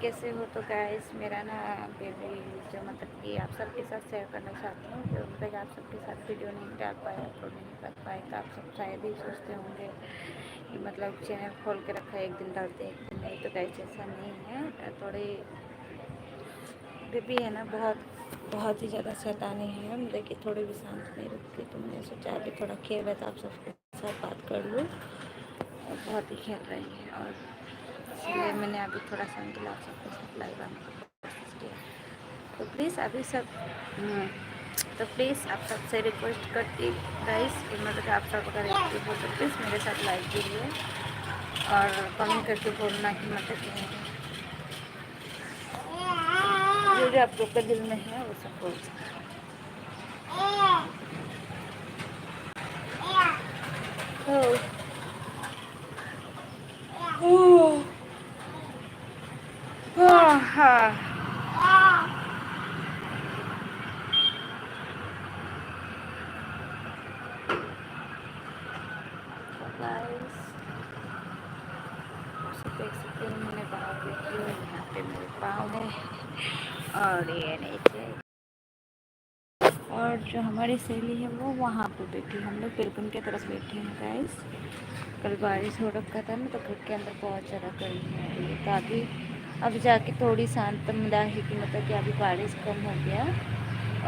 कैसे हो? तो गाइस मेरा ना बेबी जो मतलब कि आप सबके साथ शेयर करना चाहती हूँ, जो मतलब आप सबके साथ वीडियो नहीं डाल पाए, अपलोड नहीं कर पाए, तो आप सब शायद ही सोचते होंगे कि मतलब चैनल खोल के रखा है, एक दिन डालते एक दिन नहीं। तो गाइस ऐसा नहीं है, थोड़ी बेबी है ना, बहुत ही ज़्यादा शैतानी है, मतलब कि थोड़ी भी शांत नहीं रुकती। तो मैंने सोचा अभी थोड़ा खेल है तो आप सबके साथ बात कर लूँ। और बहुत ही खेल रही है, और इसलिए मैंने अभी थोड़ा सा आप सबके साथ लाइव आने की कोशिश किया। तो प्लीज़ अभी सब तो प्लीज़ आप सबसे रिक्वेस्ट करती गाइस कि मतलब आप सब अगर एक्टिव हो तो प्लीज़ मेरे साथ लाइव कीजिए, और कमेंट करके बोलना कि मतलब जो आप लोग के दिल में है वो सब बोल सकते हाँ। गाइस देख सकते हैं, मैंने पाँव देखी है, यहाँ पे मेरे पाँव है, और ये नीचे, और जो हमारी सहेली है वो वहाँ पे बैठी। हम लोग बिल्कुल की तरफ बैठे हैं गाइस। कल बारिश हो रखा था ना, तो घर के अंदर बहुत ज़्यादा गर्मी हो रही है। तो अभी जाके थोड़ी शांत मिला है कि मतलब कि अभी बारिश कम हो गया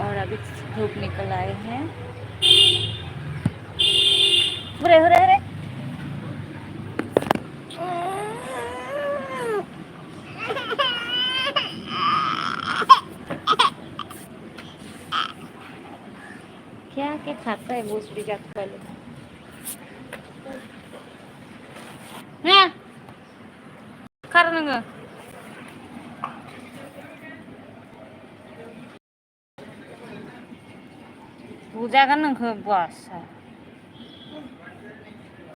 और अभी धूप निकल आए हैं। अरे अरे अरे क्या क्या खाता है भूसड़ी जाके पहले हाँ खा पूजा करना बस है।